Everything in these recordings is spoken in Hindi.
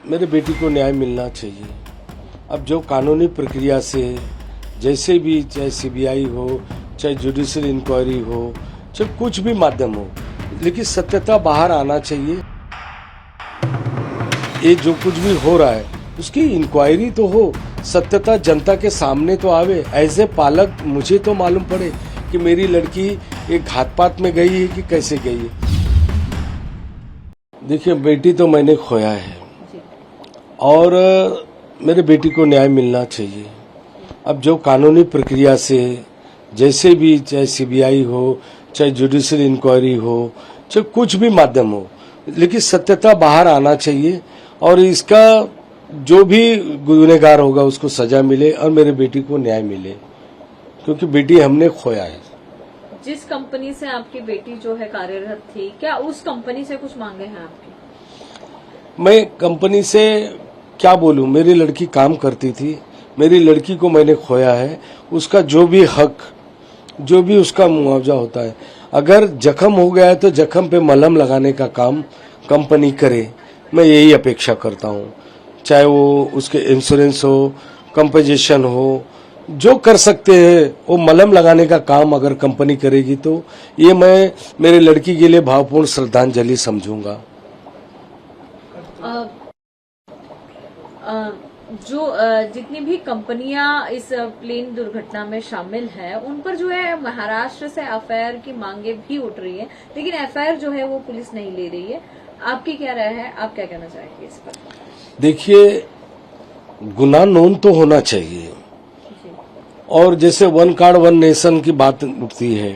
मेरे बेटी को न्याय मिलना चाहिए। अब जो कानूनी प्रक्रिया से जैसे भी, चाहे सीबीआई हो, चाहे जुडिशियल इंक्वायरी हो, चाहे कुछ भी माध्यम हो, लेकिन सत्यता बाहर आना चाहिए। ये जो कुछ भी हो रहा है उसकी इंक्वायरी तो हो, सत्यता जनता के सामने तो आवे। एज ए पालक मुझे तो मालूम पड़े कि मेरी लड़की एक घात-पात में गई है कि कैसे गई है। देखिए, बेटी तो मैंने खोया है और मेरे बेटी को न्याय मिलना चाहिए। अब जो कानूनी प्रक्रिया से जैसे भी, चाहे सीबीआई हो, चाहे जुडिशियल इंक्वायरी हो, चाहे कुछ भी माध्यम हो, लेकिन सत्यता बाहर आना चाहिए और इसका जो भी गुनहगार होगा उसको सजा मिले और मेरे बेटी को न्याय मिले, क्योंकि बेटी हमने खोया है। जिस कंपनी से आपकी बेटी जो है कार्यरत थी, क्या उस कंपनी से कुछ मांगे हैं आपकी? मैं कंपनी से क्या बोलूं, मेरी लड़की काम करती थी, मेरी लड़की को मैंने खोया है। उसका जो भी हक, जो भी उसका मुआवजा होता है, अगर जख्म हो गया है तो जख्म पे मलहम लगाने का काम कंपनी करे, मैं यही अपेक्षा करता हूं। चाहे वो उसके इंश्योरेंस हो, कंपनसेशन हो, जो कर सकते हैं वो मलहम लगाने का काम अगर कंपनी करेगी तो ये मैं मेरे लड़की के लिए भावपूर्ण श्रद्धांजलि समझूंगा। जो जितनी भी कंपनियां इस प्लेन दुर्घटना में शामिल है, उन पर जो है महाराष्ट्र से एफआईआर की मांगे भी उठ रही है, लेकिन एफआईआर जो है वो पुलिस नहीं ले रही है। आपकी क्या राय है, आप क्या कहना चाहेंगे इस पर? देखिए, गुनाह नोन तो होना चाहिए और जैसे वन कार्ड वन नेशन की बात उठती है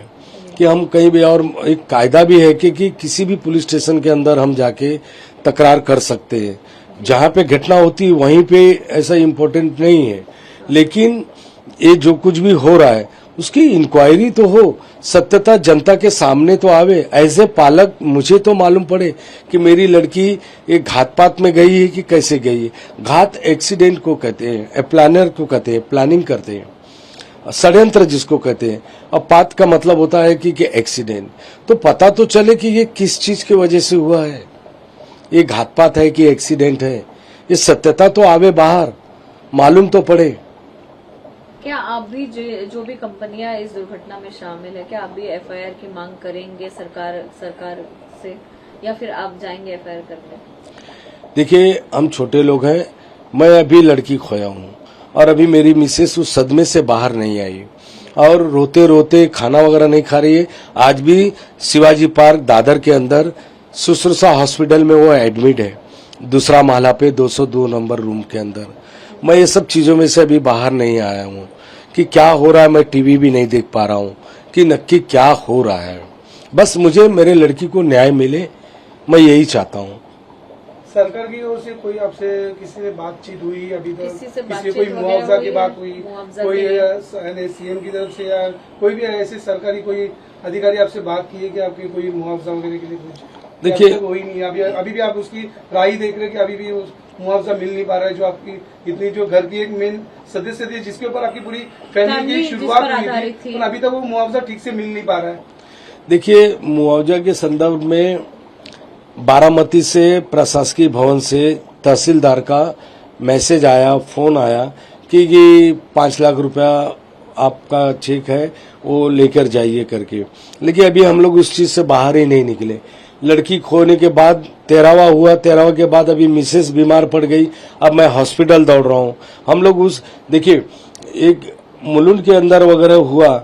कि हम कहीं भी, और एक कायदा भी है कि किसी भी पुलिस स्टेशन के अंदर हम जाके तकरार कर सकते हैं। जहां पे घटना होती है वहीं पे ऐसा इम्पोर्टेंट नहीं है, लेकिन ये जो कुछ भी हो रहा है उसकी इंक्वायरी तो हो, सत्यता जनता के सामने तो आवे। एज ए पालक मुझे तो मालूम पड़े कि मेरी लड़की एक घात-पात में गई है कि कैसे गई है। घात एक्सीडेंट को कहते हैं, प्लानर को कहते हैं, प्लानिंग करते हैं, षड्यंत्र जिसको कहते हैं। अब पात का मतलब होता है कि एक्सीडेंट, तो पता तो चले कि ये किस चीज की वजह से हुआ है, ये घात-पात है कि एक्सीडेंट है, ये सत्यता तो आवे बाहर, मालूम तो पड़े। क्या आप भी जो भी कंपनियां इस दुर्घटना में शामिल है, क्या आप भी एफआईआर की मांग करेंगे सरकार से, या फिर आप जाएंगे एफआईआर करने? देखिए, हम छोटे लोग हैं, मैं अभी लड़की खोया हूँ और अभी मेरी मिसेस उस सदमे से बाहर नहीं आई और रोते रोते खाना वगैरह नहीं खा रही है। आज भी शिवाजी पार्क दादर के अंदर शुश्रूषा हॉस्पिटल में वो एडमिट है, दूसरा महला पे 202 नंबर रूम के अंदर। मैं ये सब चीजों में से अभी बाहर नहीं आया हूँ कि क्या हो रहा है, मैं टीवी भी नहीं देख पा रहा हूँ कि नक्की क्या हो रहा है। बस मुझे मेरे लड़की को न्याय मिले, मैं यही चाहता हूँ। सरकार की ओर से कोई आपसे किसी से बातचीत हुई अभी तक? किसी कोई मुआवजा की बात हुई? कोई सीएम की तरफ से या कोई भी ऐसे सरकारी कोई अधिकारी आपसे बात की है कि आपकी कोई मुआवजा वगैरह के लिए कुछ? देखिए, वही नहीं, अभी भी आप उसकी राय देख रहे हैं कि अभी भी मुआवजा मिल नहीं पा रहा है, जो आपकी इतनी जो घर की एक मेन सदस्य थी जिसके ऊपर आपकी पूरी फैमिली की शुरुआत हुई थी, तो अभी तक वो मुआवजा ठीक से मिल नहीं पा रहा है। देखिए, मुआवजा के संदर्भ में बारामती से प्रशासकीय भवन से तहसीलदार का मैसेज आया, फोन आया कि 5 लाख रुपया आपका चेक है, वो लेकर जाइए करके। लेकिन अभी हम लोग उस चीज से बाहर ही नहीं निकले। लड़की खोने के बाद 13वां हुआ, 13वां के बाद अभी मिसेस बीमार पड़ गई, अब मैं हॉस्पिटल दौड़ रहा हूँ। हम लोग उस, देखिए, एक मुलुंड के अंदर वगैरह हुआ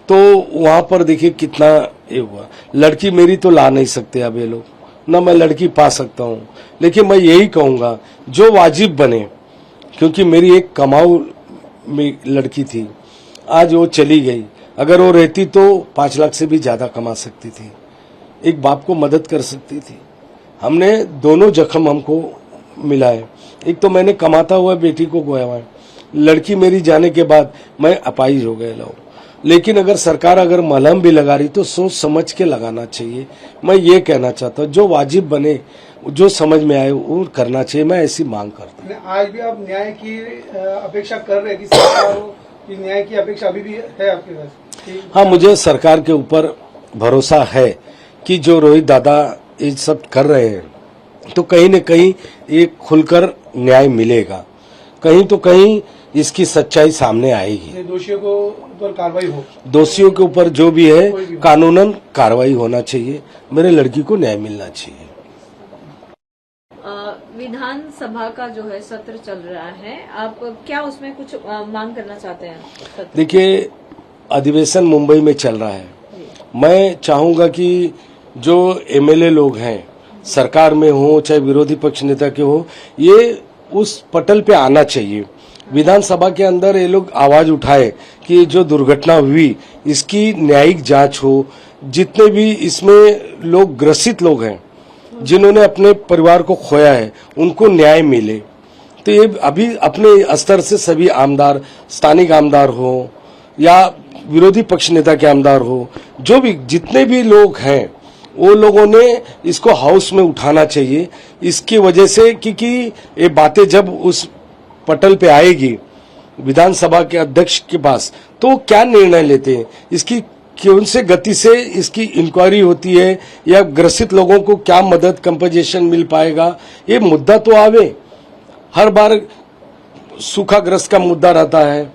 तो वहां पर देखिए कितना ये हुआ। लड़की मेरी तो ला नहीं सकते अब ये लोग, न मैं लड़की पा सकता हूँ, लेकिन मैं यही कहूंगा जो वाजिब बने, क्योंकि मेरी एक कमाऊ में लड़की थी, आज वो चली गई। अगर वो रहती तो 5 लाख से भी ज्यादा कमा सकती थी, एक बाप को मदद कर सकती थी। हमने दोनों जख्म हमको मिला है, एक तो मैंने कमाता हुआ बेटी को गोया है, लड़की मेरी जाने के बाद मैं अपाहिज हो गया। लेकिन अगर सरकार अगर मलहम भी लगा रही तो सोच समझ के लगाना चाहिए। मैं ये कहना चाहता हूँ जो वाजिब बने, जो समझ में आए वो करना चाहिए, मैं ऐसी मांग करता हूँ। आज भी आप न्याय की अपेक्षा कर रहे हैं कि सरकार की न्याय की अपेक्षा अभी भी है आपके पास? हाँ, मुझे सरकार के ऊपर भरोसा है कि जो रोहित दादा ये सब कर रहे हैं तो कहीं न कहीं एक खुलकर न्याय मिलेगा, कहीं तो कहीं इसकी सच्चाई सामने आएगी। दोषियों को ऊपर कार्रवाई हो, दोषियों के ऊपर जो भी है कानूनन कार्रवाई होना चाहिए, मेरे लड़की को न्याय मिलना चाहिए। विधानसभा का जो है सत्र चल रहा है, आप क्या उसमें कुछ मांग करना चाहते हैं? देखिए, अधिवेशन मुंबई में चल रहा है। मैं चाहूंगा कि जो एमएलए लोग हैं, सरकार में हो चाहे विरोधी पक्ष नेता के हो, ये उस पटल पे आना चाहिए। विधानसभा के अंदर ये लोग आवाज उठाए कि जो दुर्घटना हुई इसकी न्यायिक जांच हो, जितने भी इसमें लोग ग्रसित लोग हैं, जिन्होंने अपने परिवार को खोया है, उनको न्याय मिले। तो ये अभी अपने स्तर से सभी आमदार, स्थानिक आमदार हो या विरोधी पक्ष नेता के आमदार हो, जो भी जितने भी लोग हैं, वो लोगों ने इसको हाउस में उठाना चाहिए। इसकी वजह से क्योंकि ये बातें जब उस पटल पे आएगी विधानसभा के अध्यक्ष के पास, तो क्या निर्णय लेते हैं, इसकी कौन से गति से इसकी इंक्वायरी होती है, या ग्रसित लोगों को क्या मदद कंपनसेशन मिल पाएगा, ये मुद्दा तो आवे। हर बार सूखाग्रस्त का मुद्दा रहता है,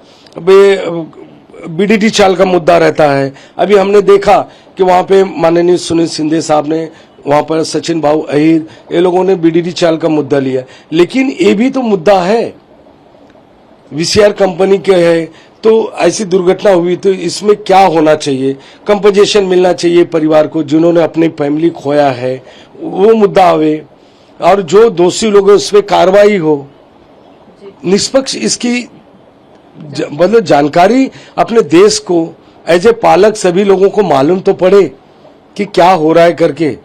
बीडीडी चाल का मुद्दा रहता है। अभी हमने देखा कि वहां पे माननीय सुनील शिंदे साहब ने, वहां पर सचिन भाऊ अहीर, ये लोगों ने बीडीडी चाल का मुद्दा लिया, लेकिन ये भी तो मुद्दा है, वीसीआर कंपनी के है। तो ऐसी दुर्घटना हुई तो इसमें क्या होना चाहिए, कंपनसेशन मिलना चाहिए परिवार को जिन्होंने अपनी फैमिली खोया है, वो मुद्दा आवे, और जो दोषी लोग हैं उस पर कार्रवाई हो, निष्पक्ष इसकी मतलब जानकारी अपने देश को एज ए पालक सभी लोगों को मालूम तो पड़े कि क्या हो रहा है करके।